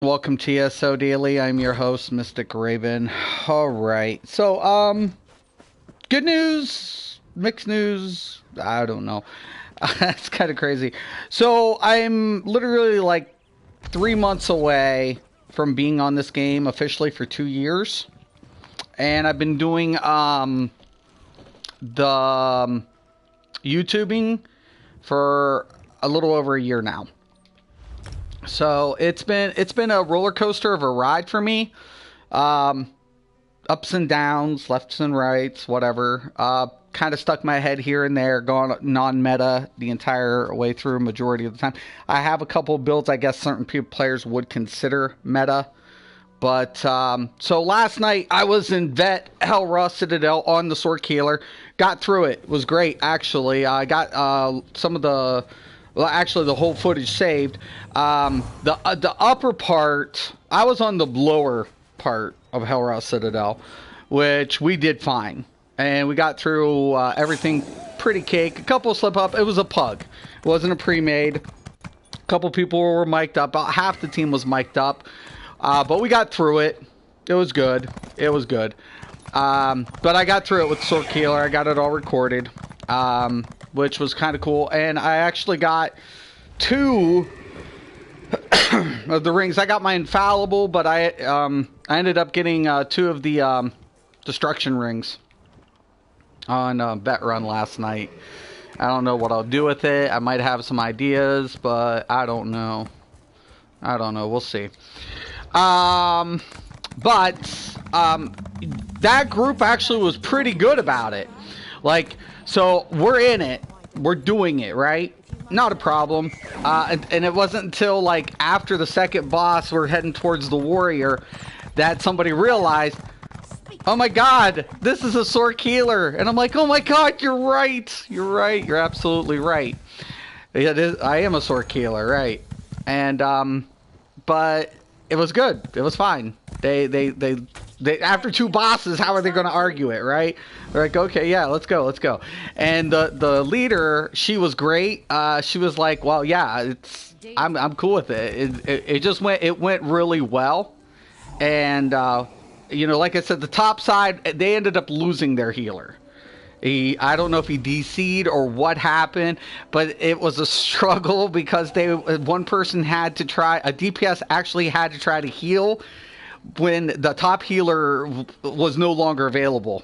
Welcome to ESO Daily. I'm your host, Mystic Raven. All right. So, good news, mixed news. I don't know. It's kind of crazy. So, I'm literally like 3 months away from being on this game officially for 2 years. And I've been doing the YouTubing for a little over a year now. So it's been a roller coaster of a ride for me. Ups and downs, lefts and rights, whatever. Kind of stuck my head here and there, gone non-meta the entire way through, majority of the time. I have a couple of builds I guess certain players would consider meta. But, so last night I was in Vet Hellra Citadel on the Sword Keeler. Got through it. It was great, actually. I got some of the... Well, actually, the whole footage saved. The upper part, I was on the lower part of Hellra Citadel, which we did fine. And we got through everything pretty cake. A couple slip up. It was a pug. It wasn't a pre-made. A couple people were mic'd up. About half the team was mic'd up. But we got through it. It was good. It was good. But I got through it with Sword Keeler. I got it all recorded. Which was kind of cool. And I actually got 2 of the rings. I got my infallible, but I ended up getting 2 of the destruction rings on Bet Run last night. I don't know what I'll do with it. I might have some ideas, but I don't know. I don't know. We'll see. But that group actually was pretty good about it. Like, so we're in it. We're doing it, right? Not a problem. And it wasn't until, like, after the second boss, we're heading towards the warrior, that somebody realized, oh my god, this is a Sword Keeler. And I'm like, oh my god, you're right. You're right. You're absolutely right. It is, I am a Sword Keeler, right. And, but it was good. It was fine. They after 2 bosses, how are they going to argue it, right? They're like, okay, yeah, let's go. And the leader, she was great. She was like, well, yeah, I'm cool with it. It went really well. And you know, like I said, the top side, they ended up losing their healer. I don't know if he DC'd or what happened, but it was a struggle because one person had to try, a DPS actually had to try to heal when the top healer was no longer available.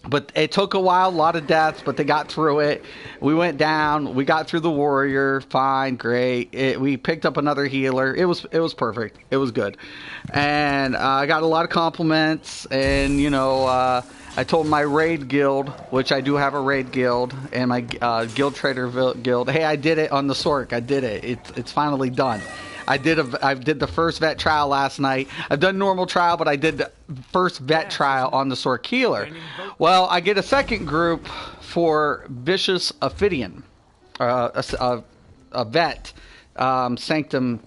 But it took a while, a lot of deaths, but they got through it. We went down, we got through the warrior, fine, great. We picked up another healer. It was perfect. It was good. And I got a lot of compliments, and you know, I told my raid guild, which I do have a raid guild, and my guild trader guild, hey, I did it on the Sork. I did it. It's finally done. I did the first vet trial last night. I've done normal trial, but I did the first vet trial on the Sword Keeler. Well, I get a second group for Vicious Ophidian, a vet, Sanctum,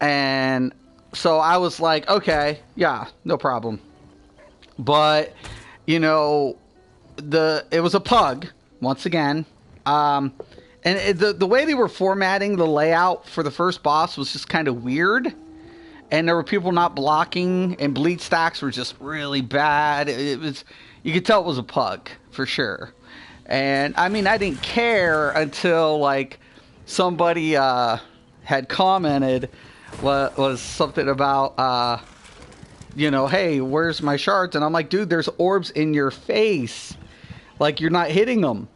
and so I was like, okay, yeah, no problem. But you know, it was a pug once again. And the way they were formatting the layout for the first boss was just kind of weird. And there were people not blocking, and bleed stacks were just really bad. It was, you could tell it was a pug, for sure. And, I mean, I didn't care until, like, somebody had commented was something about, you know, hey, where's my shards? And I'm like, dude, there's orbs in your face. Like, you're not hitting them.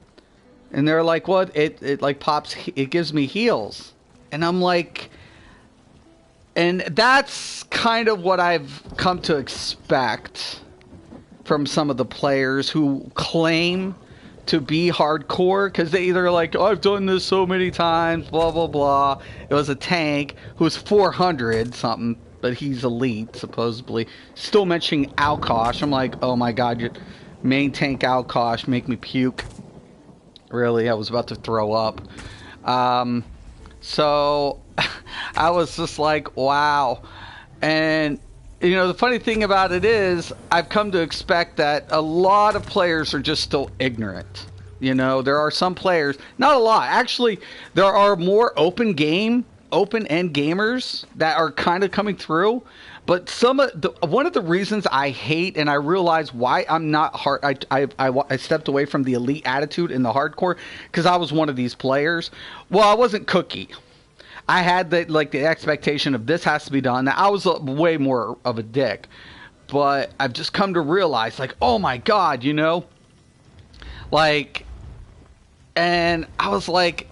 And they're like, what? It like pops, it gives me heals. And I'm like, and that's kind of what I've come to expect from some of the players who claim to be hardcore, because they either like, oh, I've done this so many times, blah, blah, blah. It was a tank who's 400 something, but he's elite, supposedly. Still mentioning Alkosh. I'm like, oh my god, your main tank Alkosh make me puke. Really, I was about to throw up. So I was just like, wow. And, you know, the funny thing about it is I've come to expect that a lot of players are just still ignorant. You know, there are some players, not a lot. Actually, there are more open game open-end gamers that are kind of coming through. But one of the reasons I hate, and I realize why I'm not hard, I stepped away from the elite attitude in the hardcore, because I was one of these players. Well, I wasn't cookie. I had the expectation of this has to be done. Now, I was way more of a dick, but I've just come to realize, like, oh my god, you know, like, and I was like,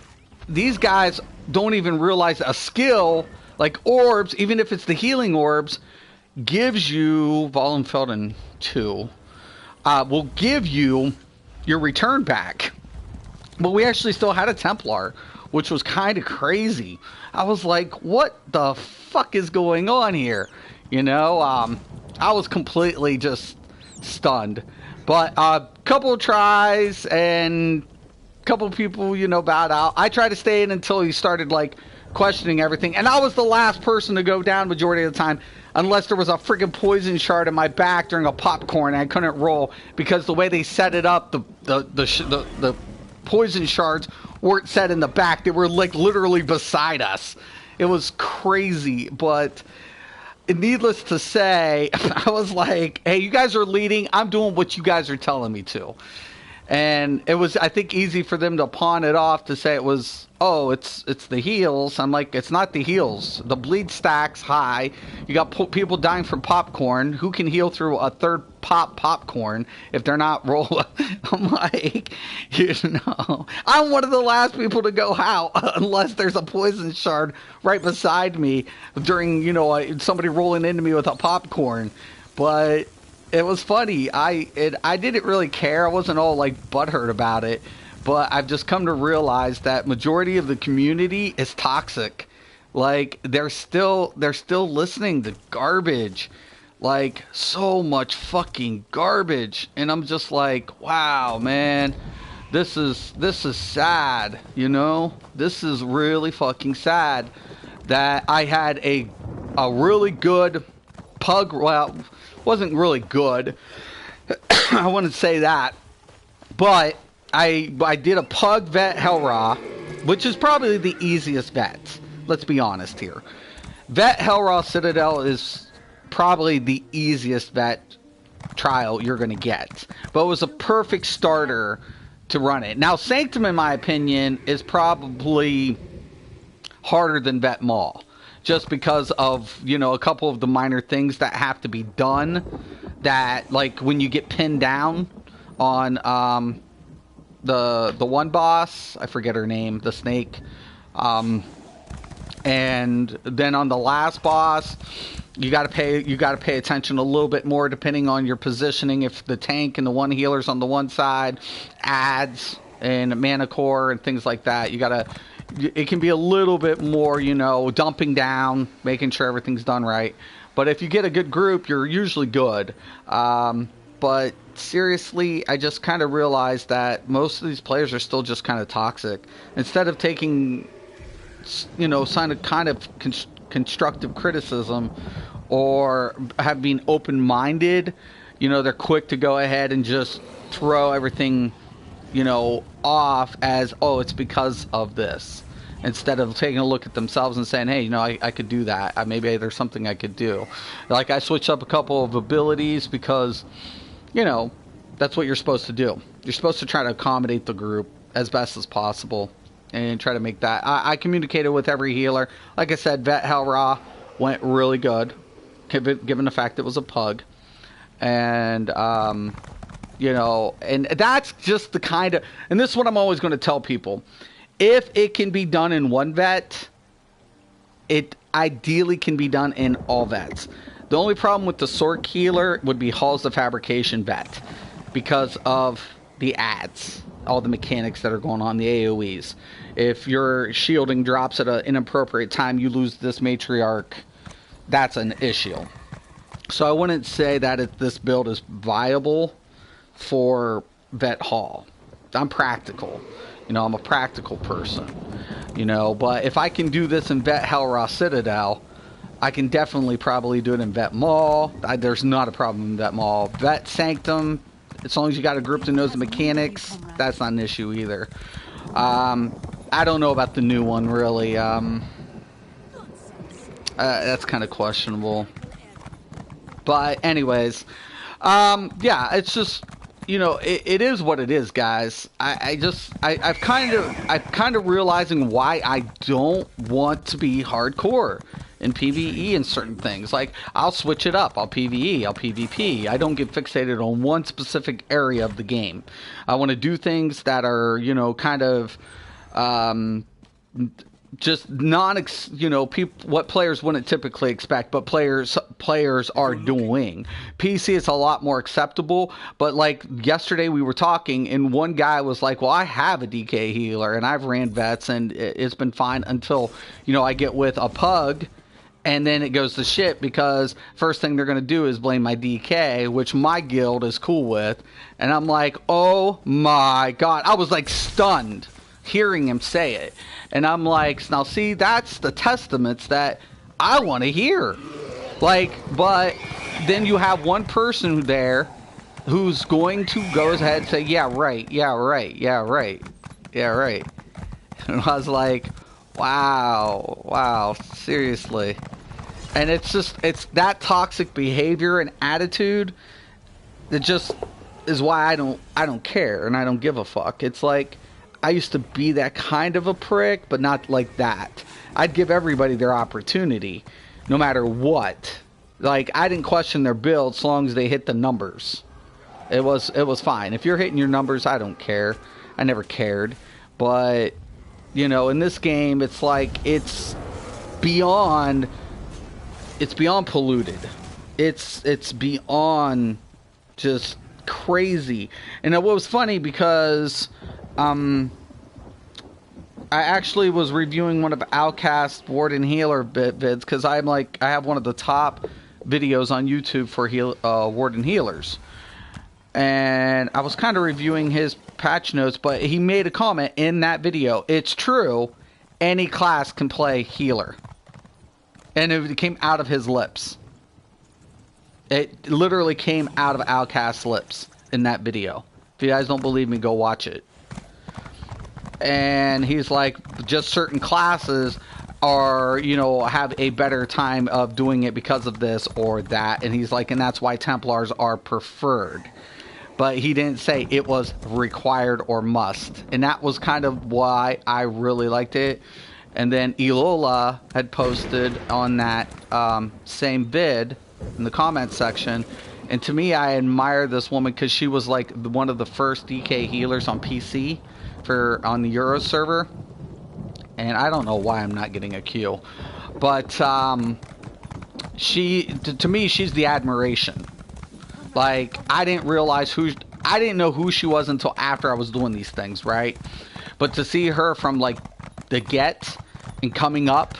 these guys don't even realize a skill like orbs, even if it's the healing orbs, gives you Vollenfelden 2, will give you your return back. But we actually still had a Templar, which was kind of crazy. I was like, what the fuck is going on here? You know, I was completely just stunned. But a couple of tries and a couple of people, you know, bowed out. I tried to stay in until he started, like, questioning everything. And I was the last person to go down majority of the time, unless there was a freaking poison shard in my back during a popcorn and I couldn't roll, because the way they set it up, the poison shards weren't set in the back. They were, like, literally beside us. It was crazy. But needless to say, I was like, hey, you guys are leading. I'm doing what you guys are telling me to. And it was, I think, easy for them to pawn it off to say it was, oh, it's the heals. I'm like, it's not the heals. The bleed stack's high. You got people dying from popcorn. Who can heal through a third popcorn if they're not rolling? I'm like, you know, I'm one of the last people to go out unless there's a poison shard right beside me during, you know, somebody rolling into me with a popcorn. But it was funny. I didn't really care. I wasn't all like butthurt about it, but I've just come to realize that majority of the community is toxic. Like, they're still listening to garbage, like so much fucking garbage, and I'm just like, wow, man, this is sad. You know, this is really fucking sad that I had a really good pug. Well, wasn't really good. I wouldn't say that. But I did a pug vet Hellraw, which is probably the easiest vet. Let's be honest here. Vet Hellraw Citadel is probably the easiest vet trial you're going to get. But it was a perfect starter to run it. Now, Sanctum, in my opinion, is probably harder than Vet Maul, just because of, you know, a couple of the minor things that have to be done, that, like, when you get pinned down on the one boss, I forget her name, the snake, and then on the last boss, you got to pay attention a little bit more depending on your positioning. If the tank and the one healer's on the one side, adds and mana core and things like that, it can be a little bit more, you know, dumping down, making sure everything's done right. But if you get a good group, you're usually good. But seriously, I just kind of realized that most of these players are still just kind of toxic. Instead of taking, you know, kind of constructive criticism or being open-minded, you know, they're quick to go ahead and just throw everything, you know, off as, oh, it's because of this, instead of taking a look at themselves and saying, hey, you know, I could do that. Maybe there's something I could do. Like, I switched up a couple of abilities because, you know, that's what you're supposed to do. You're supposed to try to accommodate the group as best as possible and try to make that. I communicated with every healer. Like I said, Vet Hellraw went really good, given the fact it was a pug. And, you know, and that's just the kind of, and this is what I'm always going to tell people. If it can be done in one vet, it ideally can be done in all vets. The only problem with the sword healer would be Halls of Fabrication vet, because of the ads, all the mechanics that are going on, the AoEs. If your shielding drops at an inappropriate time, you lose this matriarch. That's an issue. So I wouldn't say that this build is viable for Vet Hall. I'm practical. You know, I'm a practical person. You know, but if I can do this in Vet Hellraw Citadel, I can definitely probably do it in Vet Maul. There's not a problem in Vet Maul. Vet Sanctum, as long as you got a group that knows the mechanics, that's not an issue either. I don't know about the new one, really. That's kind of questionable. But anyways, yeah, it's just, you know, it is what it is, guys. I've kind of realizing why I don't want to be hardcore in PvE and certain things. Like, I'll switch it up. I'll PvE, I'll PvP. I don't get fixated on one specific area of the game. I want to do things that are, you know, kind of just what players wouldn't typically expect, but players are doing. PC is a lot more acceptable, but like yesterday we were talking and one guy was like, well, I have a DK healer and I've ran vets and it's been fine until, you know, I get with a pug and then it goes to shit because first thing they're going to do is blame my DK, which my guild is cool with. And I'm like, oh my God. I was like stunned hearing him say it. And I'm like, now see, that's the testaments that I want to hear. Like, but then you have one person there who's going to go ahead and say, yeah, right, yeah, right, yeah, right, yeah, right. And I was like, wow, seriously. And it's that toxic behavior and attitude that just is why I don't care and I don't give a fuck. It's like, I used to be that kind of a prick, but not like that. I'd give everybody their opportunity, no matter what. Like, I didn't question their build so long as they hit the numbers. It was fine. If you're hitting your numbers, I don't care. I never cared. But, you know, in this game, it's like, it's beyond polluted. It's beyond just crazy. And it was funny because I actually was reviewing one of Outcast's Warden Healer vids because I have one of the top videos on YouTube for Warden Healers. And I was kind of reviewing his patch notes, but he made a comment in that video. It's true, any class can play healer. And it came out of his lips. It literally came out of Outcast's lips in that video. If you guys don't believe me, go watch it. And he's like, just certain classes are, you know, have a better time of doing it because of this or that. And he's like, and that's why Templars are preferred. But he didn't say it was required or must. And that was kind of why I really liked it. And then Ilola had posted on that same vid in the comment section. And to me, I admire this woman because she was like one of the first DK healers on PC on the Euro server. And I don't know why I'm not getting a queue. But to me, she's the admiration. Like, I didn't know who she was until after I was doing these things, right? But to see her from like the get and coming up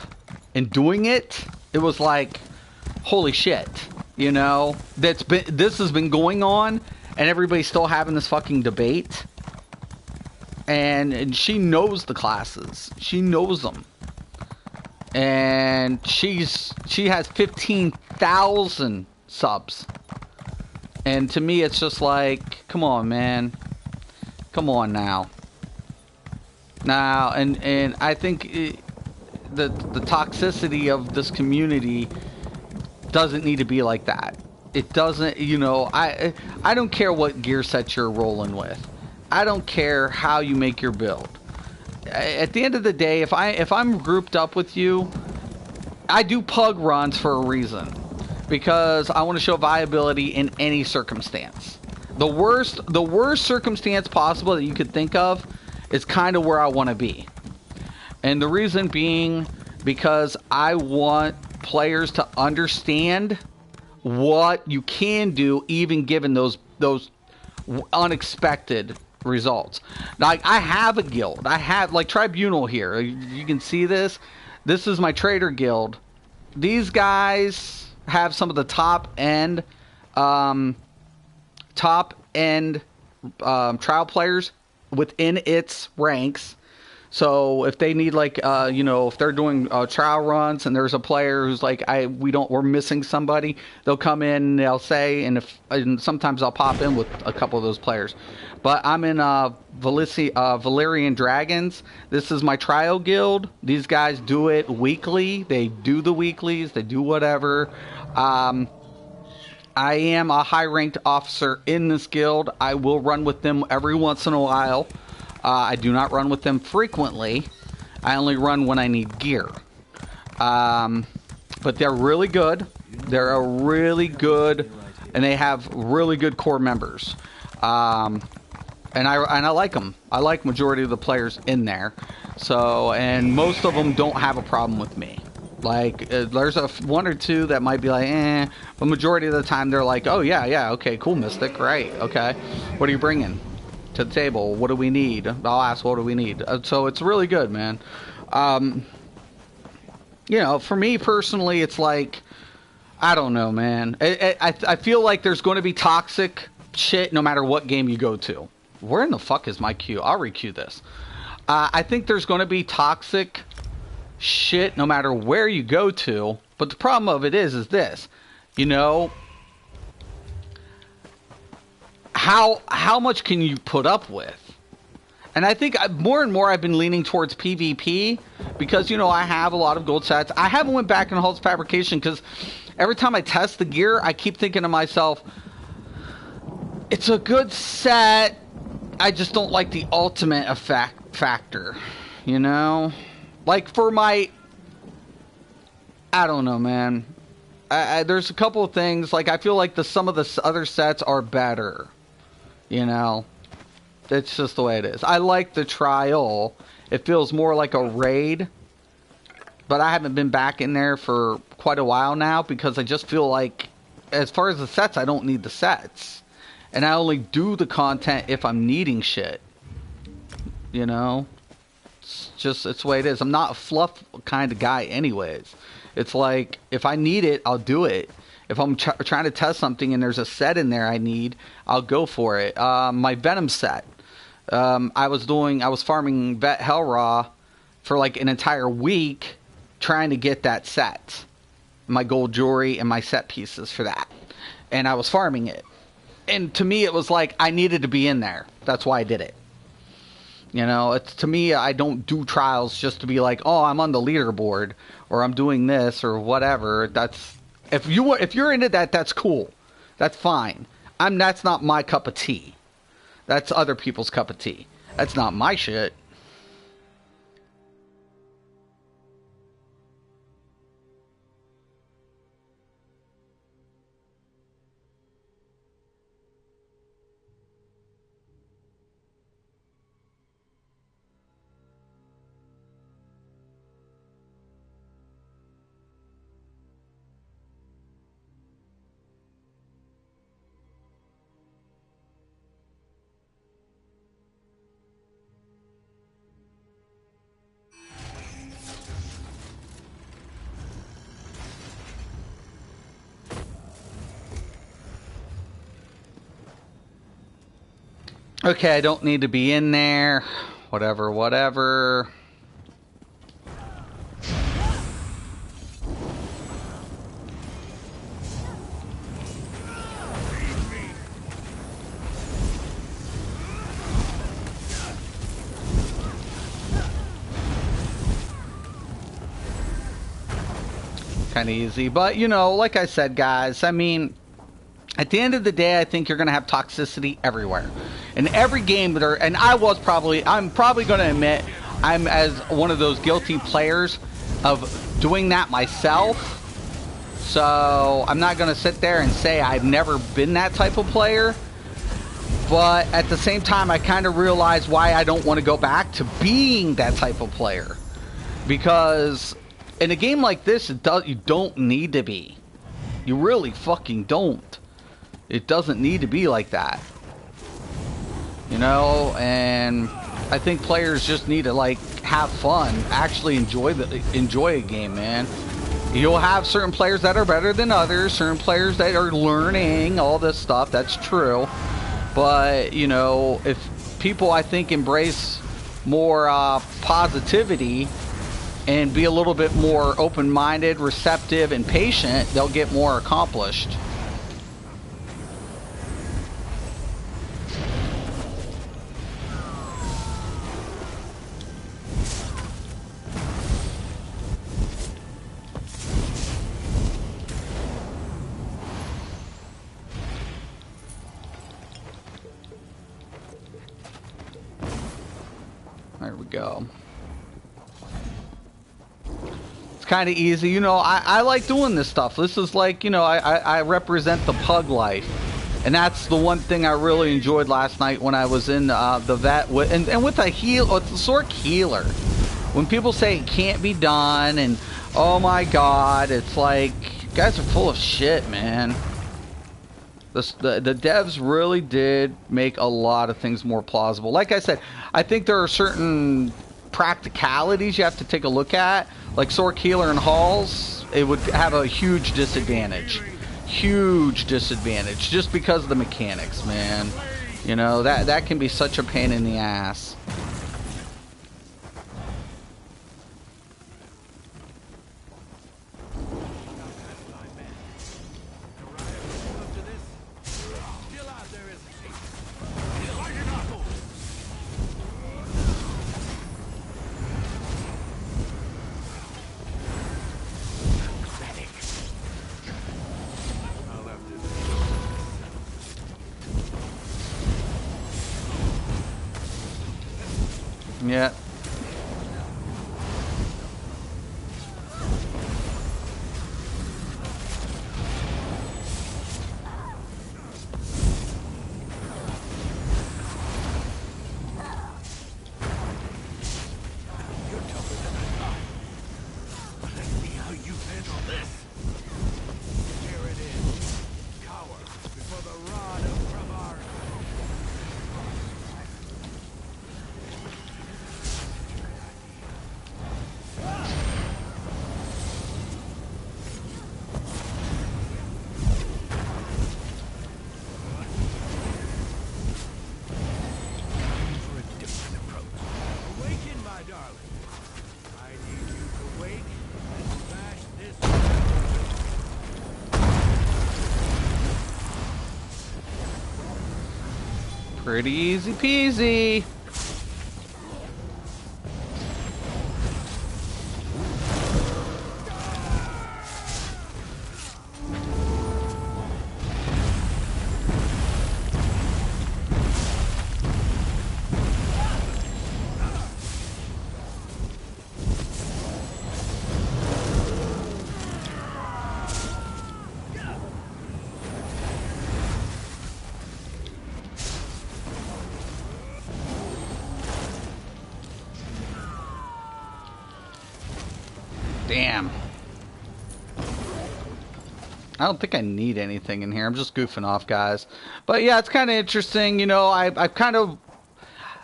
and doing it, it was like, holy shit, you know? This has been going on and everybody's still having this fucking debate. And she knows the classes. She knows them. And she has 15,000 subs. And to me, it's just like, come on, man. Come on now. And I think the toxicity of this community doesn't need to be like that. It doesn't, you know, I don't care what gear set you're rolling with. I don't care how you make your build. At the end of the day, if I'm grouped up with you, I do pug runs for a reason. Because I want to show viability in any circumstance. The worst circumstance possible that you could think of is kind of where I want to be. And the reason being because I want players to understand what you can do even given those unexpected results. Like, I have a guild. I have, like, Tribunal here. You can see this. This is my trader guild. These guys have some of the top end trial players within its ranks. So if they need like you know, if they're doing trial runs and there's a player who's like we're missing somebody, they'll come in and they'll say, and sometimes I'll pop in with a couple of those players. But I'm in Valerian Dragons. This is my trial guild. These guys do it weekly. They do the weeklies. They do whatever. I am a high-ranked officer in this guild. I will run with them every once in a while. I do not run with them frequently. I only run when I need gear. But they're really good. They're a really good, and they have really good core members. And I like them. I like majority of the players in there. So, and most of them don't have a problem with me. Like, there's one or two that might be like, eh, but majority of the time they're like, oh yeah, okay, cool, Mystic, right, okay. What are you bringing to the table? What do we need? I'll ask, what do we need? So it's really good, man. You know, for me personally, it's like, I don't know, man. I feel like there's going to be toxic shit no matter what game you go to. Where in the fuck is my queue? I'll re-queue this. I think there's going to be toxic shit no matter where you go to, but the problem of it is this, you know, how much can you put up with? And I think more and more I've been leaning towards PvP because, you know, I have a lot of gold sets. I haven't went back in Hull's Fabrication because every time I test the gear, I keep thinking to myself, it's a good set, I just don't like the ultimate effect factor, you know? Like, for my, I don't know, man. There's a couple of things, like, I feel like some of the other sets are better, you know? It's just the way it is. I like the trial. It feels more like a raid, but I haven't been back in there for quite a while now because I just feel like, as far as the sets, I don't need the sets. And I only do the content if I'm needing shit, you know? It's the way it is. I'm not a fluff kind of guy anyways. It's like, if I need it, I'll do it. If I'm trying to test something and there's a set in there I need, I'll go for it. My Venom set. I was farming Vet Hellraw for like an entire week trying to get that set. My gold jewelry and my set pieces for that. And I was farming it. And to me, it was like, I needed to be in there. That's why I did it. You know, to me, I don't do trials just to be like, oh, I'm on the leaderboard, or I'm doing this, or whatever. That's, if you're into that, that's cool. That's fine. That's not my cup of tea. That's other people's cup of tea. That's not my shit. Okay, I don't need to be in there. Whatever. Kind of easy. But, you know, like I said, guys, I mean, at the end of the day, I think you're going to have toxicity everywhere. In every game that and I'm probably going to admit, I'm as one of those guilty players of doing that myself. So I'm not going to sit there and say I've never been that type of player. But at the same time, I kind of realize why I don't want to go back to being that type of player. Because in a game like this, you don't need to be. You really fucking don't. It doesn't need to be like that. You know, and I think players just need to, like, have fun, actually enjoy a game, man. You'll have certain players that are better than others, certain players that are learning all this stuff, that's true. But, you know, if people, I think, embrace more positivity and be a little bit more open-minded, receptive, and patient, they'll get more accomplished. There we go. It's kind of easy. You know, I like doing this stuff. This is like, you know, I represent the pug life. And that's the one thing I really enjoyed last night when I was in the vet. And with a Sork healer. When people say it can't be done and, oh my god, it's like, you guys are full of shit, man. The devs really did make a lot of things more plausible. Like I said, I think there are certain practicalities you have to take a look at. Like Sork Healer and Halls, it would have a huge disadvantage. Huge disadvantage. Just because of the mechanics, man. You know, that can be such a pain in the ass. Yeah. Pretty easy peasy. Damn. I don't think I need anything in here. I'm just goofing off, guys. But yeah, it's kind of interesting. You know, I've kind of...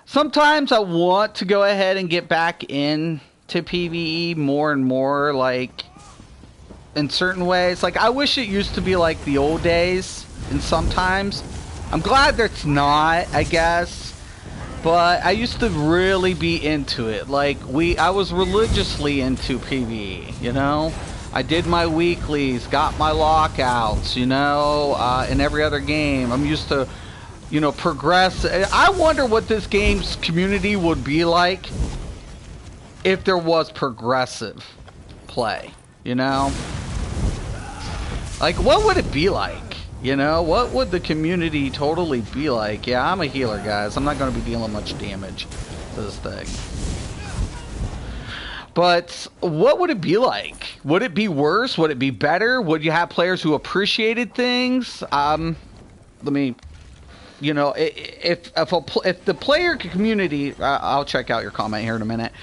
Sometimes I want to go ahead and get back into PvE more and more, like, in certain ways. Like, I wish it used to be like the old days, and sometimes. I'm glad that's not, I guess. But I used to really be into it. Like, I was religiously into PvE, you know? I did my weeklies, got my lockouts, you know, in every other game. I'm used to, you know, progress. I wonder what this game's community would be like if there was progressive play, you know? Like, what would it be like? You know, what would the community totally be like? Yeah, I'm a healer, guys. I'm not going to be dealing much damage to this thing. But what would it be like? Would it be worse? Would it be better? Would you have players who appreciated things? Let me, you know, if the player community, I'll check out your comment here in a minute.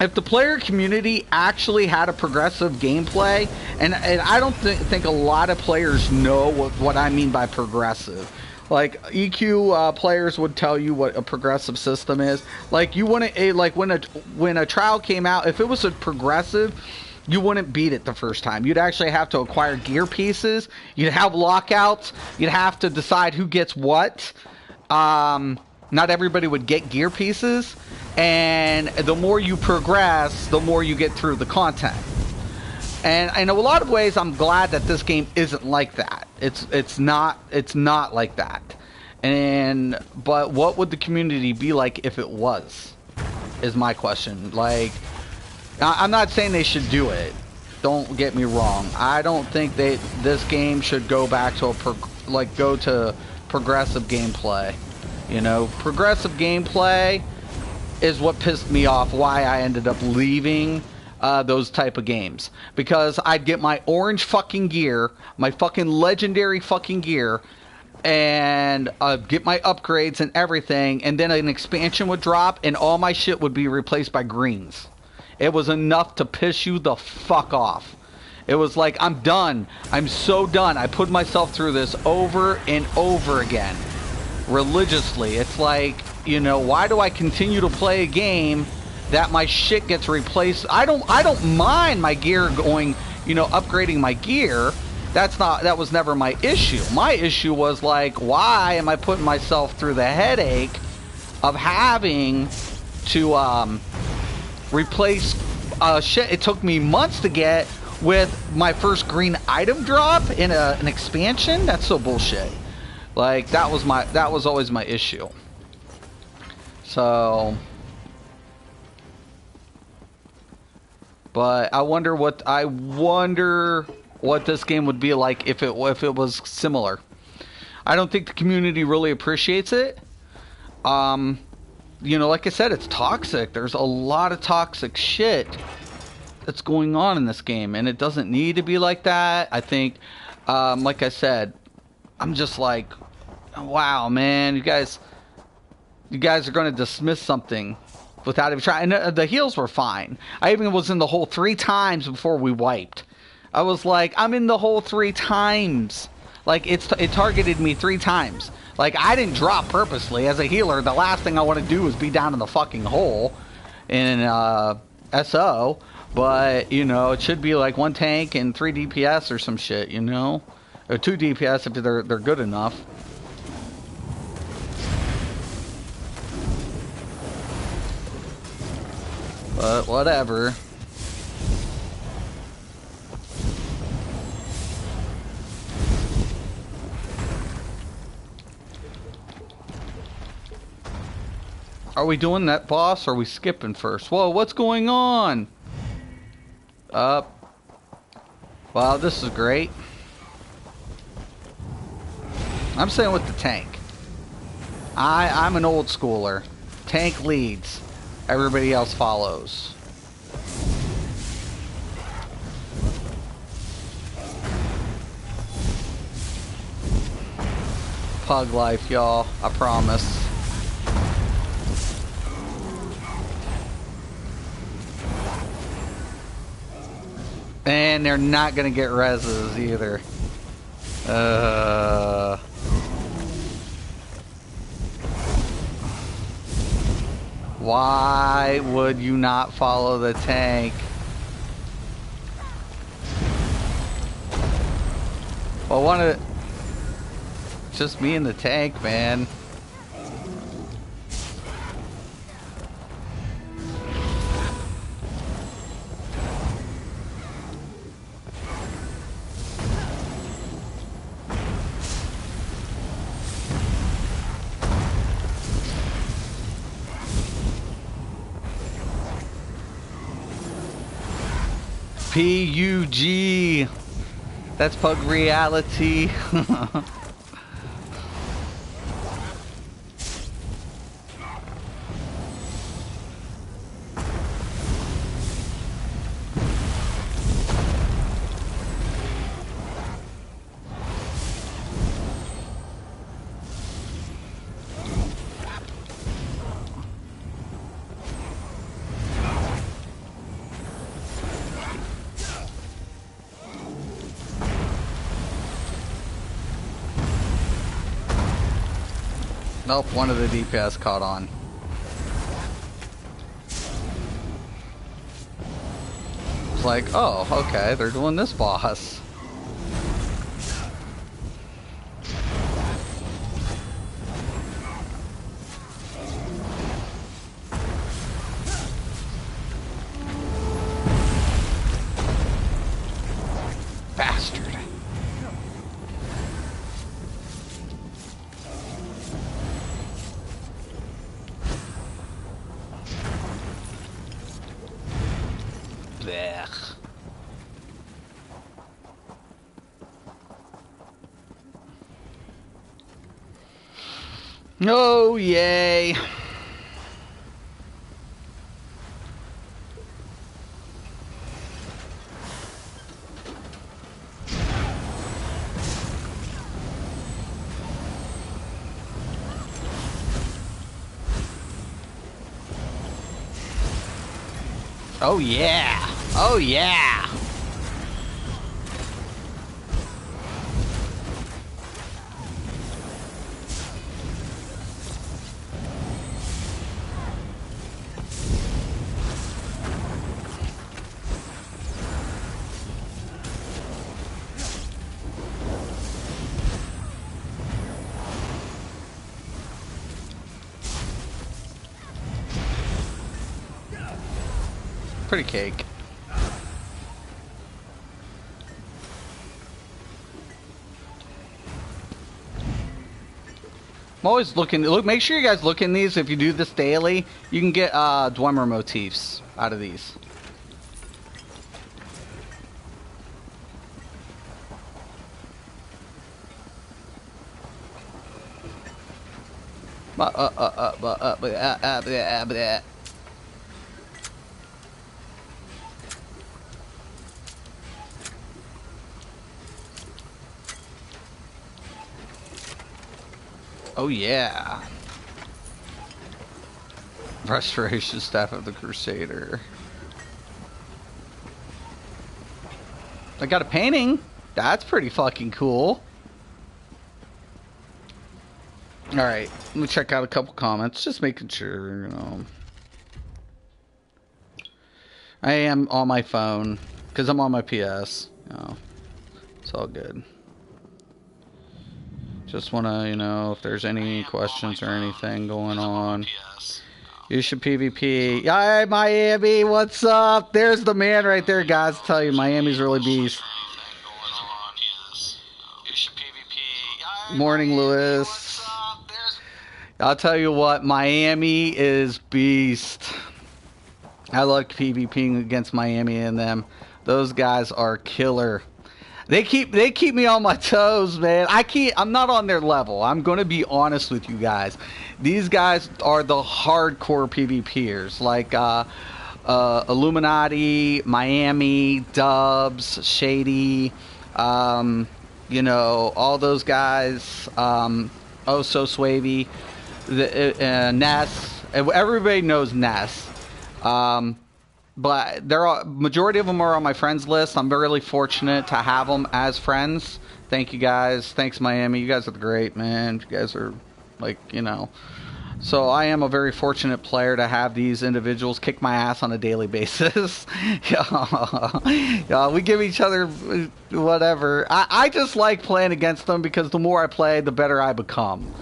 If the player community actually had a progressive gameplay, and I don't think a lot of players know what I mean by progressive. Like, EQ players would tell you what a progressive system is. Like, you wouldn't, like, when a trial came out, if it was a progressive, you wouldn't beat it the first time. You'd actually have to acquire gear pieces. You'd have lockouts. You'd have to decide who gets what. Not everybody would get gear pieces, and the more you progress, the more you get through the content. And in a lot of ways, I'm glad that this game isn't like that. It's not like that. But what would the community be like if it was? Is my question. Like, I'm not saying they should do it. Don't get me wrong. I don't think this game should go back to go to progressive gameplay. You know, progressive gameplay is what pissed me off. Why I ended up leaving those type of games, because I'd get my orange fucking gear, my fucking legendary fucking gear, and get my upgrades and everything, and then an expansion would drop and all my shit would be replaced by greens. It was enough to piss you the fuck off. It was like, I'm done. I'm so done. I put myself through this over and over again, religiously. It's like, you know, why do I continue to play a game that my shit gets replaced? I don't mind my gear going, you know, upgrading my gear. That was never my issue. My issue was like, why am I putting myself through the headache of having to replace shit it took me months to get with my first green item drop in an expansion? That's so bullshit. Like, that was always my issue. So, but I wonder what this game would be like if it was similar. I don't think the community really appreciates it. You know, like I said, it's toxic. There's a lot of toxic shit that's going on in this game, and it doesn't need to be like that. I think, like I said, I'm just like, wow, man, you guys are going to dismiss something without even trying. And the heals were fine. I even was in the hole 3 times before we wiped. I was like, I'm in the hole 3 times. Like, it targeted me 3 times. Like, I didn't drop purposely. As a healer, the last thing I want to do is be down in the fucking hole in SO. But, you know, it should be like 1 tank and 3 DPS or some shit, you know? Or 2 DPS if they're good enough. But whatever. Are we doing that boss or are we skipping first? Whoa, what's going on? Wow, this is great. I'm staying with the tank. I'm an old schooler. Tank leads. Everybody else follows. Pug life, y'all. I promise. And they're not gonna get reses either. Why would you not follow the tank? Well, just me and the tank, man. PUG. That's Pug reality. Nope, one of the DPS caught on. It's like, oh, okay, they're doing this boss. Oh, yay. Oh, yeah. Oh, yeah. Pretty cake. I'm always looking. Look, make sure you guys look in these. If you do this daily, you can get Dwemer motifs out of these. Oh yeah. Restoration staff of the Crusader. I got a painting. That's pretty fucking cool. Alright, let me check out a couple comments. Just making sure, you know. I am on my phone, because I'm on my PS. You know, it's all good. Just want to, you know, if there's any questions or anything going on. You should PvP. Hi, Miami, what's up? There's the man right there, guys. I'll tell you, Miami's really beast. Morning, Lewis. I'll tell you what, Miami is beast. I like PvPing against Miami and them. Those guys are killer. They keep me on my toes, man. I'm not on their level. I'm gonna be honest with you guys. These guys are the hardcore PvPers, like Illuminati, Miami, Dubs, Shady, you know, all those guys. Oh, so Swavy, Ness. Everybody knows Ness. But majority of them are on my friends list. I'm really fortunate to have them as friends. Thank you guys. Thanks, Miami. You guys are great, man. You guys are, like, you know. So I am a very fortunate player to have these individuals kick my ass on a daily basis. Yeah, we give each other whatever. I just like playing against them because the more I play, the better I become.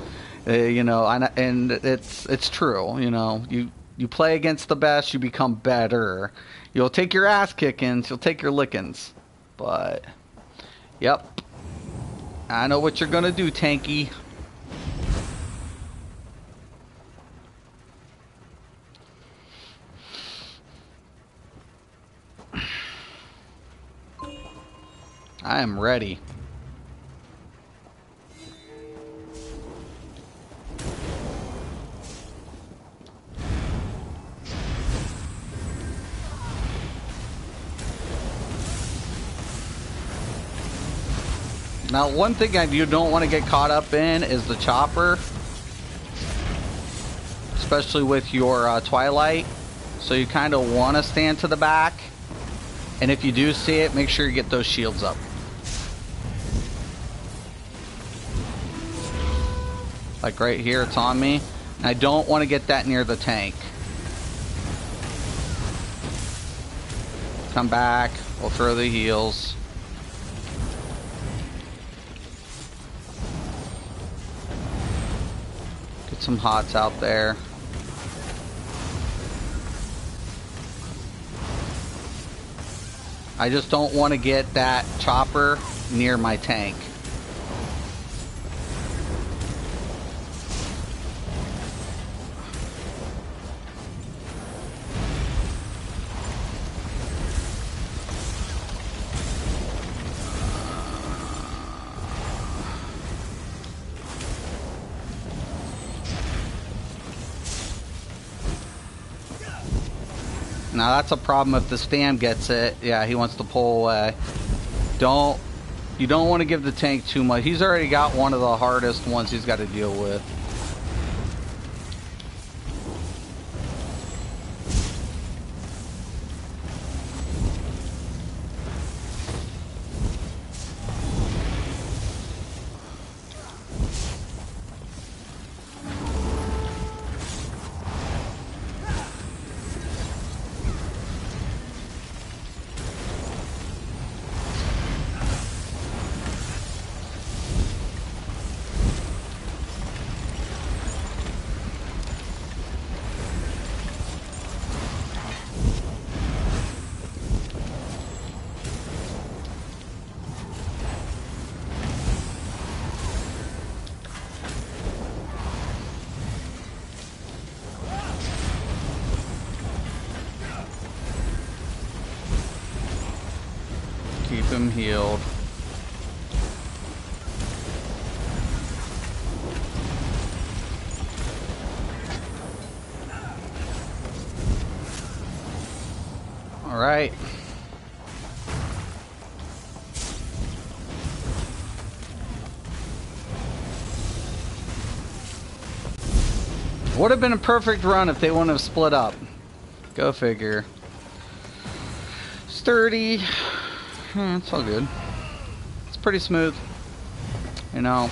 You know, and it's true. You know, you play against the best, you become better. You'll take your ass kickings, you'll take your lickings. But, yep. I know what you're gonna do, Tanky. I am ready. Now, one thing you don't want to get caught up in is the chopper. Especially with your Twilight. So you kind of want to stand to the back. And if you do see it, make sure you get those shields up. Like right here, it's on me. And I don't want to get that near the tank. Come back. We'll throw the heals. Get some hots out there. I just don't want to get that chopper near my tank. Now that's a problem if the spam gets it. Yeah, he wants to pull away. You don't want to give the tank too much. He's already got one of the hardest ones he's got to deal with. Keep him healed. All right. Would have been a perfect run if they wouldn't have split up. Go figure. Sturdy. It's all good. It's pretty smooth, you know.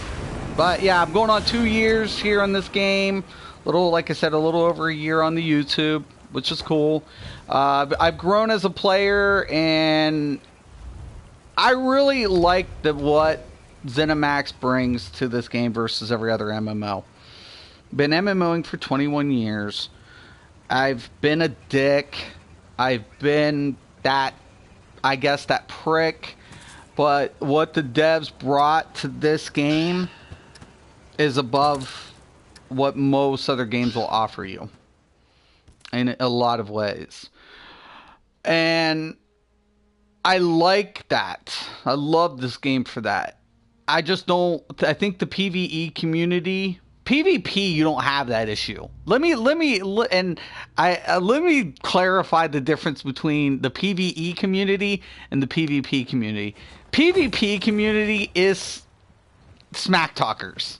But yeah, I'm going on 2 years here on this game. Like I said, a little over a year on the YouTube, which is cool. I've grown as a player, and I really like what ZeniMax brings to this game versus every other MMO. Been MMOing for 21 years. I've been a dick. I've been that, I guess, that prick. But what the devs brought to this game is above what most other games will offer you in a lot of ways. And I like that. I love this game for that. I just don't, I think the PvE community, PvP, you don't have that issue. Let me clarify the difference between the PvE community and the PvP community. PvP community is smack talkers.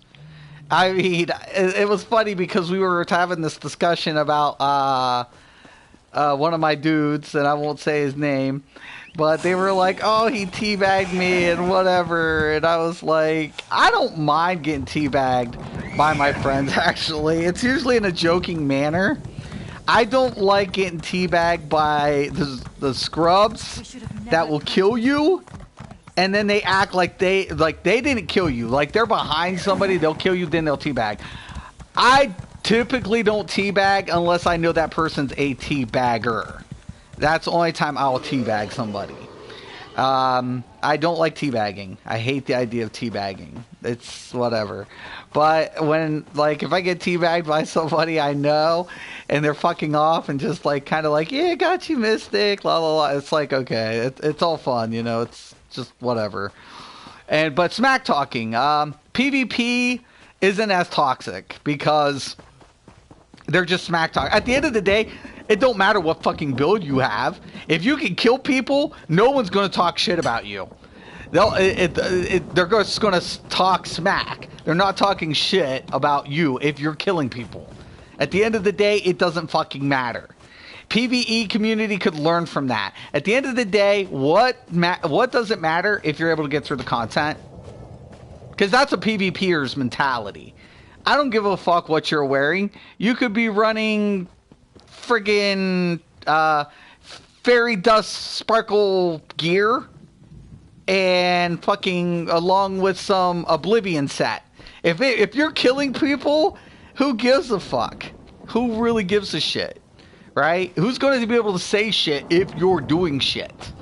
I mean, it was funny because we were having this discussion about one of my dudes, and I won't say his name, but they were like, oh, he teabagged me and whatever, and I was like, I don't mind getting teabagged by my friends, actually. It's usually in a joking manner. I don't like getting teabagged by the scrubs that will kill you, and then they act like they didn't kill you. Like they're behind somebody, they'll kill you, then they'll teabag. I typically don't teabag unless I know that person's a teabagger. That's the only time I will teabag somebody. I don't like teabagging. I hate the idea of teabagging. It's whatever. But when, like, if I get teabagged by somebody I know and they're fucking off and just like kind of like, yeah, got you, Mystic, la la la, it's like, okay, it's all fun, you know, it's just whatever. But smack talking, PvP isn't as toxic because they're just smack talk. At the end of the day, it don't matter what fucking build you have. If you can kill people, no one's going to talk shit about you. They're just going to talk smack. They're not talking shit about you if you're killing people. At the end of the day, it doesn't fucking matter. PvE community could learn from that. At the end of the day, what does it matter if you're able to get through the content? Because that's a PvPer's mentality. I don't give a fuck what you're wearing. You could be running friggin' fairy dust sparkle gear and fucking along with some Oblivion set. If you're killing people, who gives a fuck? Who really gives a shit? Right? Who's going to be able to say shit if you're doing shit?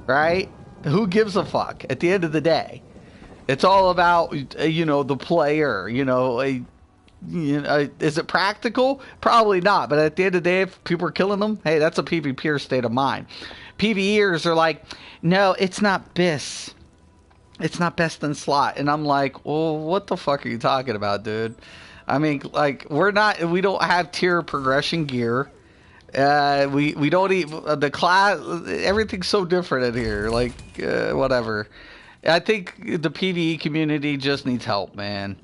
Right? Who gives a fuck at the end of the day? It's all about, the player, is it practical? Probably not. But at the end of the day, if people are killing them, hey, that's a PvPer state of mind. PvEers are like, no, it's not BIS. It's not best in slot. And I'm like, well, what the fuck are you talking about, dude? I mean, like, we don't have tier progression gear. We don't even the class. Everything's so different in here. Like whatever. I think the PvE community just needs help, man.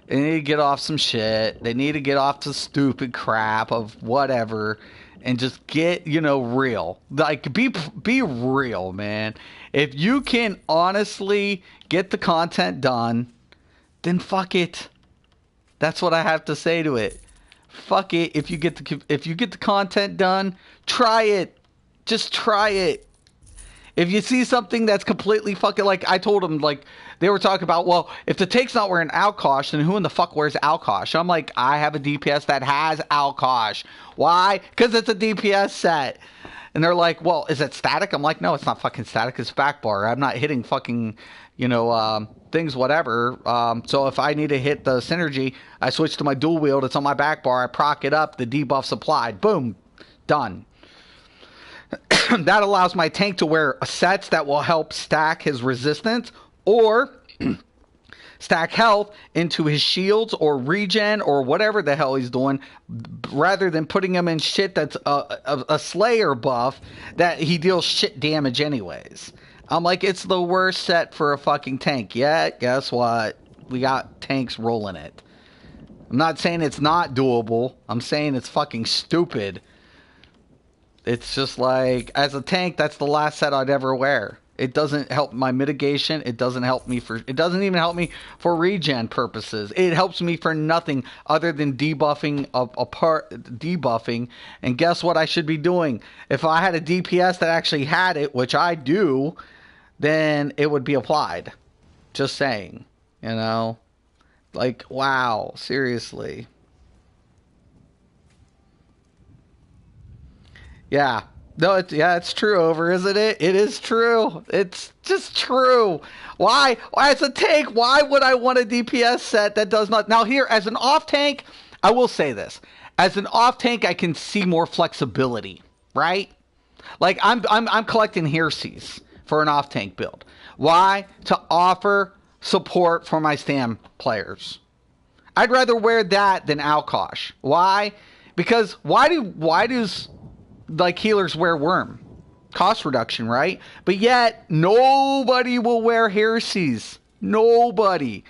They need to get off some shit. They need to get off the stupid crap of whatever, and just get real. Like be real, man. If you can honestly get the content done, then fuck it. That's what I have to say to it. Fuck it. If you get the content done, try it. Just try it. If you see something that's completely fucking, like I told them, like they were talking about, well, if the tank's not wearing Alkosh, then who in the fuck wears Alkosh? I'm like, I have a DPS that has Alkosh. Why? Because it's a DPS set. And they're like, well, is it static? I'm like, no, it's not fucking static. It's back bar. I'm not hitting fucking, things, whatever. So if I need to hit the synergy, I switch to my dual wield. It's on my back bar. I proc it up. The debuff's applied. Boom. Done. That allows my tank to wear sets that will help stack his resistance or stack health into his shields or regen or whatever the hell he's doing, rather than putting him in shit that's a Slayer buff that he deals shit damage anyways. I'm like, it's the worst set for a fucking tank. Yeah, guess what? We got tanks rolling it. I'm not saying it's not doable. I'm saying it's fucking stupid. It's just like, as a tank, that's the last set I'd ever wear. It doesn't help my mitigation. It doesn't even help me for regen purposes. It helps me for nothing other than debuffing debuffing. And guess what I should be doing? If I had a DPS that actually had it, which I do, then it would be applied. Just saying, like, wow, seriously. Yeah. No, it's true, Over, isn't it? It is true. It's just true. Why? As a tank, why would I want a DPS set that does not? Now here, as an off tank, I will say this. As an off tank, I can see more flexibility, right? Like I'm collecting Heresies for an off tank build. Why? To offer support for my Stam players. I'd rather wear that than Alkosh. Why? Because why does like healers wear Worm? Cost reduction, right? But yet nobody will wear Heresies. Nobody.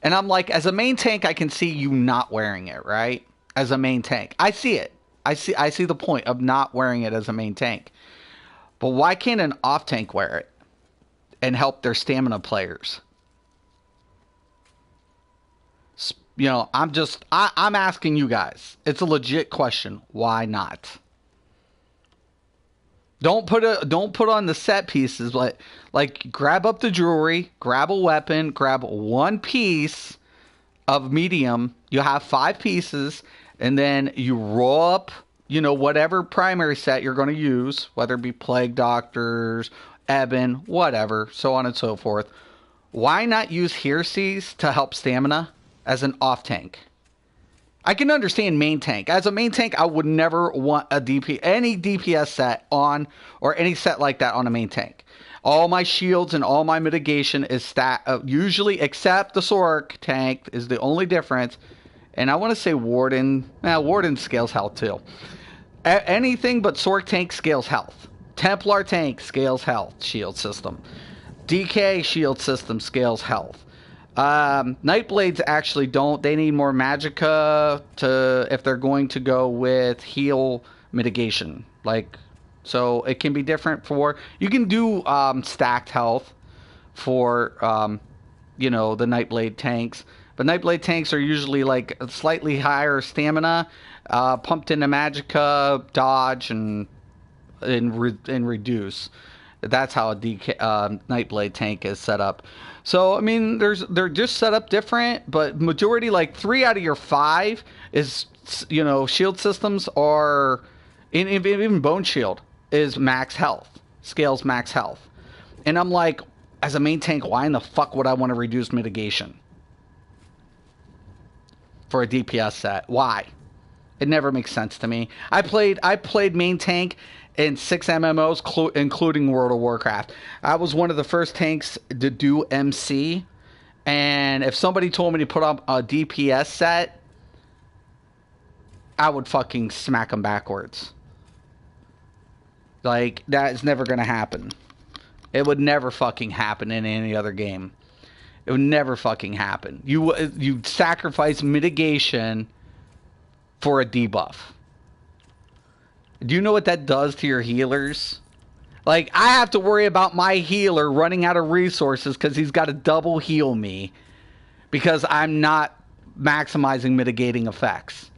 And I'm like, as a main tank, I can see you not wearing it, right? As a main tank. I see it. I see the point of not wearing it as a main tank. But why can't an off tank wear it and help their stamina players? I'm asking you guys. It's a legit question. Why not? Don't put on the set pieces, like grab up the jewelry, grab a weapon, grab one piece of medium. You have 5 pieces, and then you roll up, whatever primary set you're going to use, whether it be Plague Doctors, Ebon, whatever, so on and so forth. Why not use Heresies to help stamina as an off tank? I can understand main tank. As a main tank, I would never want any DPS set on, or any set like that on a main tank. All my shields and all my mitigation is usually, except the Sork tank is the only difference. And I want to say Warden. Warden scales health too. Anything but Sork tank scales health. Templar tank scales health shield system. DK shield system scales health. Nightblades actually don't. They need more magicka if they're going to go with heal mitigation. So it can be different you can do stacked health for the Nightblade tanks. But Nightblade tanks are usually like slightly higher stamina, pumped into magicka, dodge, and reduce. That's how a Nightblade tank is set up. So, I mean, they're just set up different, but majority, like 3 out of your 5 is, shield systems are, even Bone Shield is max health, scales max health. And I'm like, as a main tank, why in the fuck would I want to reduce mitigation for a DPS set? Why? It never makes sense to me. I played main tank in 6 MMOs, including World of Warcraft. I was one of the first tanks to do MC, and if somebody told me to put up a DPS set, I would fucking smack them backwards. Like, that is never going to happen. It would never fucking happen in any other game. It would never fucking happen. You sacrifice mitigation for a debuff. Do you know what that does to your healers? Like, I have to worry about my healer running out of resources because he's got to double heal me because I'm not maximizing mitigating effects.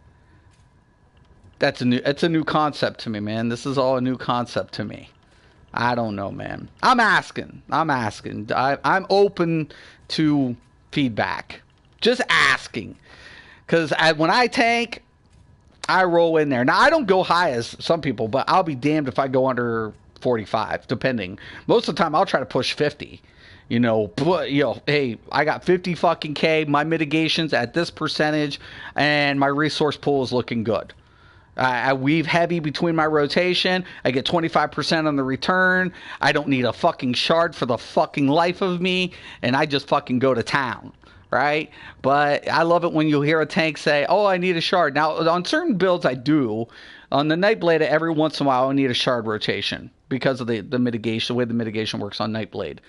It's a new concept to me, man. This is all a new concept to me. I don't know, man. I'm asking. I'm open to feedback. Just asking. Because when I tank, I roll in there. Now, I don't go high as some people, but I'll be damned if I go under 45, depending. Most of the time, I'll try to push 50. But, hey, I got 50 fucking K. My mitigation's at this percentage, and my resource pool is looking good. I weave heavy between my rotation. I get 25% on the return. I don't need a fucking shard for the fucking life of me. And I just fucking go to town, right? But I love it when you hear a tank say, oh, I need a shard. Now, on certain builds, I do. On the Nightblade, every once in a while, I need a shard rotation because of the mitigation, the way the mitigation works on Nightblade.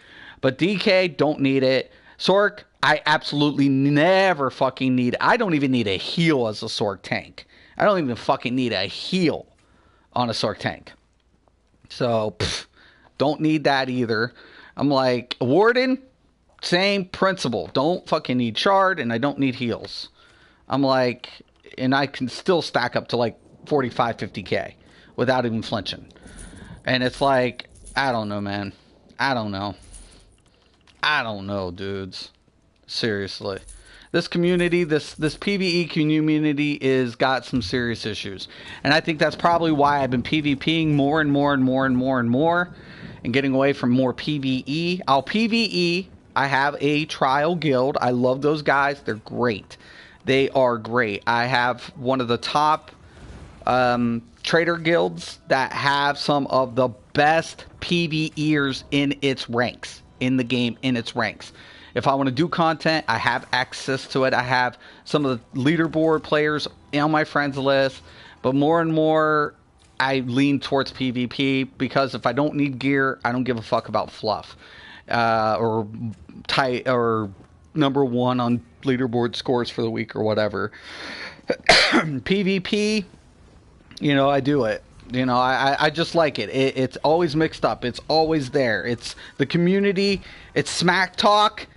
But DK, don't need it. Sork, I absolutely never fucking need it. I don't even need a heal as a Sork tank. I don't even fucking need a heal on a Sork tank. So, don't need that either. I'm like, Warden, same principle. Don't fucking need shard, and I don't need heals. I'm like, and I can still stack up to like 45, 50K without even flinching. And it's like, I don't know, man. I don't know, dudes. Seriously. This community, this PvE community is got some serious issues. And I think that's probably why I've been PvPing more and more and getting away from more PvE. I'll PvE. I have a trial guild. I love those guys. They're great. They are great. I have one of the top trader guilds that have some of the best PvEers in its ranks. In the game, in its ranks. If I want to do content, I have access to it. I have some of the leaderboard players on my friends list. But more and more, I lean towards PvP because if I don't need gear, I don't give a fuck about fluff. Or number one on leaderboard scores for the week or whatever. PvP, I do it. I just like it. It's always mixed up. It's always there. It's the community. It's smack talk.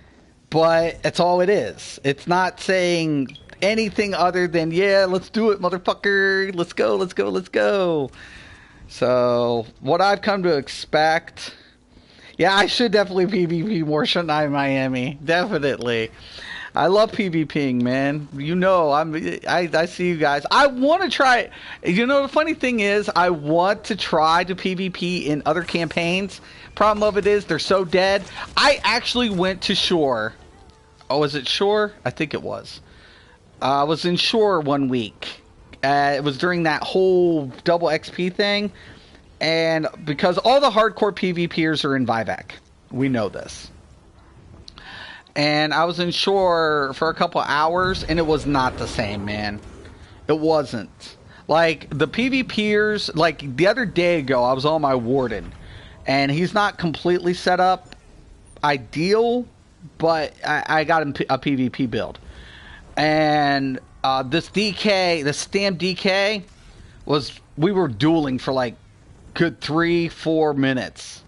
But that's all it is. It's not saying anything other than, yeah, let's do it, motherfucker. Let's go. So, what I've come to expect... Yeah, I should definitely PvP more, shouldn't I, Miami? Definitely. I love PvPing, man. I see you guys. I want to try it. The funny thing is, I want to try to PvP in other campaigns. Problem of it is, they're so dead. I actually went to Shore. Oh, was it Shore? I think it was. I was in Shore one week. It was during that whole double XP thing. And because all the hardcore PvPers are in Vivek. We know this. And I was in Shore for a couple hours, and it was not the same, man. It wasn't. Like, the PvPers, like, the other day ago, I was on my Warden. And he's not completely set up ideal, but I got him a PvP build. And this DK, the Stam DK, we were dueling for like good 3-4 minutes.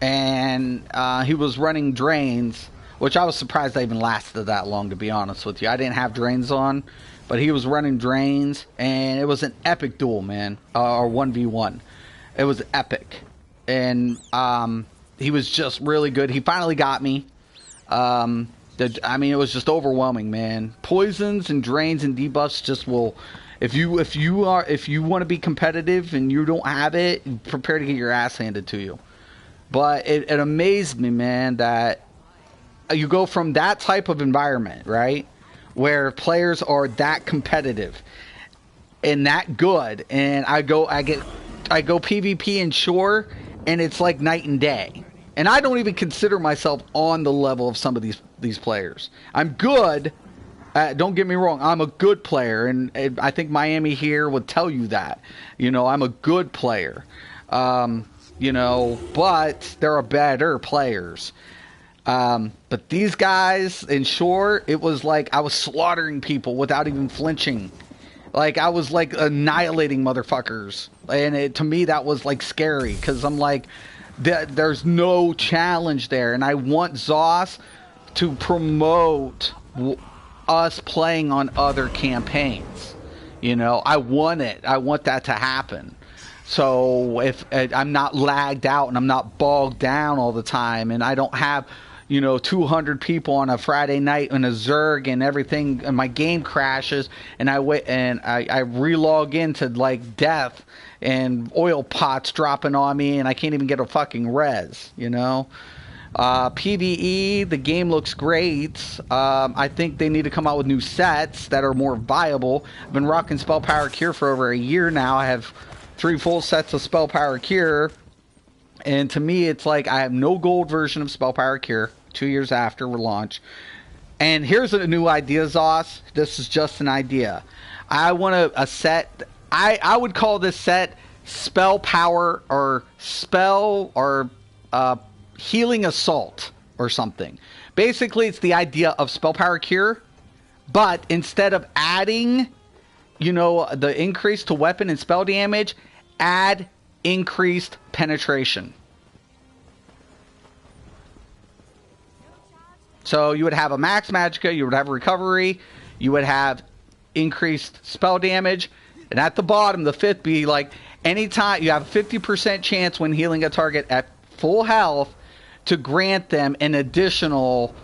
And he was running drains, which I was surprised I even lasted that long, to be honest with you. I didn't have drains on, but he was running drains, and it was an epic duel, man, or 1v1. It was epic. And he was just really good. He finally got me. It was just overwhelming, man. Poisons and drains and debuffs just will... If you want to be competitive and you don't have it, prepare to get your ass handed to you. But it amazed me, man, that you go from that type of environment, right, where players are that competitive and that good, and I go PvP and Shore, and it's like night and day. And I don't even consider myself on the level of some of these players. I'm good. Don't get me wrong. I'm a good player, and I think Miami here would tell you that. I'm a good player. You know, but there are better players. But these guys, in short, it was like I was slaughtering people without even flinching. Like, I was, like, annihilating motherfuckers. And to me, that was, like, scary. Because I'm like, there's no challenge there. And I want ZOS to promote us playing on other campaigns. You know, I want it. I want that to happen. So if I'm not lagged out and I'm not bogged down all the time and I don't have, you know, 200 people on a Friday night in a Zerg and everything, and my game crashes and I relog into like death and oil pots dropping on me and I can't even get a fucking res, you know. PvE, the game looks great. I think they need to come out with new sets that are more viable. I've been rocking Spell Power Cure for over a year now. I have 3 full sets of Spell Power Cure. And to me, it's like I have no gold version of Spell Power Cure 2 years after launch. And here's a new idea, Zos. This is just an idea. I want a set. I would call this set Spell Power or Spell or Healing Assault or something. Basically, it's the idea of Spell Power Cure, but instead of adding, you know, the increase to weapon and spell damage, add increased penetration. So you would have a max magicka, you would have recovery, you would have increased spell damage, and at the bottom, the fifth be like, anytime you have a 50% chance when healing a target at full health to grant them an additional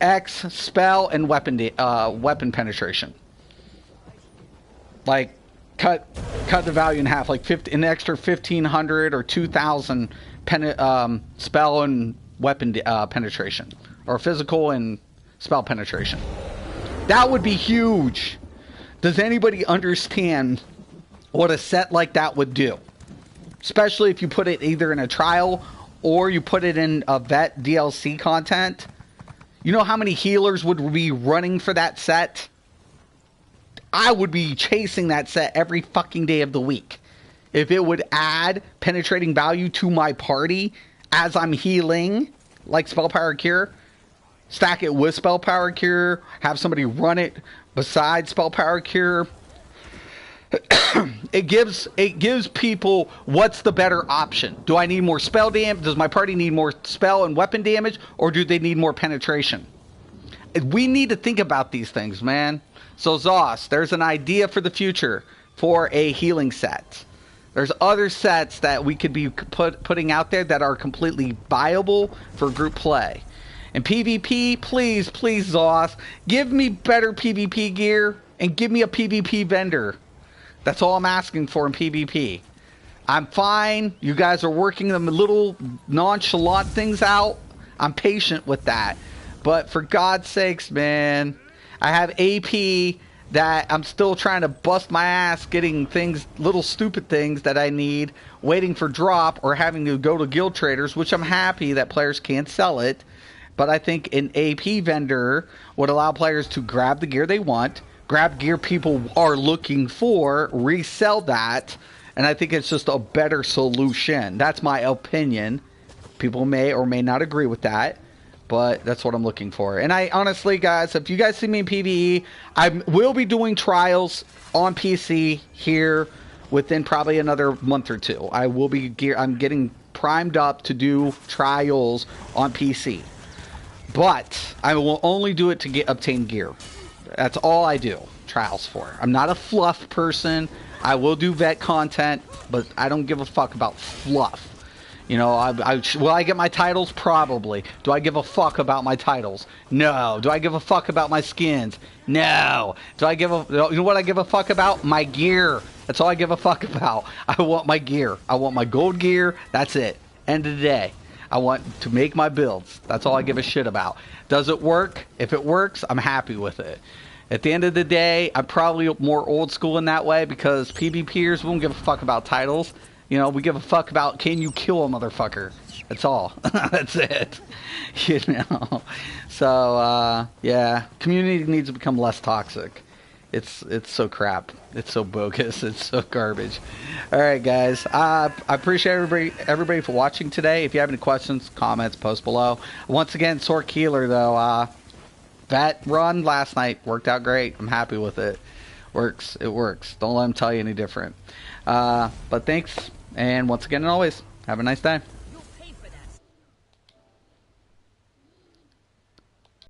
X spell and weapon penetration. Like, cut the value in half, like an extra 1,500 or 2,000 spell and weapon penetration, or physical and spell penetration. That would be huge. Does anybody understand what a set like that would do? Especially if you put it either in a trial or you put it in a vet DLC content. You know how many healers would be running for that set? I would be chasing that set every fucking day of the week. If it would add penetrating value to my party as I'm healing, like Spell Power Cure, stack it with Spell Power Cure, have somebody run it besides Spell Power Cure. It gives people what's the better option. Do I need more spell damage? Does my party need more spell and weapon damage, or do they need more penetration? We need to think about these things, man. So Zos, there's an idea for the future for a healing set. There's other sets that we could be putting out there that are completely viable for group play. And PvP, please, Zos, give me better PvP gear and give me a PvP vendor. That's all I'm asking for in PvP. I'm fine. You guys are working them little nonchalant things out. I'm patient with that. But for God's sakes, man, I have AP that I'm still trying to bust my ass getting things, little stupid things that I need, waiting for drop or having to go to guild traders, which I'm happy that players can't sell it. But I think an AP vendor would allow players to grab the gear they want, grab gear people are looking for, resell that, and I think it's just a better solution. That's my opinion. People may or may not agree with that, but that's what I'm looking for. And I honestly, guys, if you guys see me in PvE, I will be doing trials on PC here within probably another month or two. I'm getting primed up to do trials on PC. But I will only do it to obtain gear. That's all I do trials for. I'm not a fluff person. I will do vet content, but I don't give a fuck about fluff. You know, will I get my titles? Probably. Do I give a fuck about my titles? No. Do I give a fuck about my skins? No. You know what I give a fuck about? My gear. That's all I give a fuck about. I want my gear. I want my gold gear. That's it. End of the day. I want to make my builds. That's all I give a shit about. Does it work? If it works, I'm happy with it. At the end of the day, I'm probably more old school in that way because PvPers won't give a fuck about titles. You know, we give a fuck about, can you kill a motherfucker? That's all. That's it. You know? So, yeah. Community needs to become less toxic. It's so crap. It's so bogus. It's so garbage. All right, guys. I appreciate everybody for watching today. If you have any questions, comments, post below. Once again, Sword Keeler though. That run last night worked out great. I'm happy with it. Works. It works. Don't let them tell you any different. But thanks, and once again, and always, have a nice day.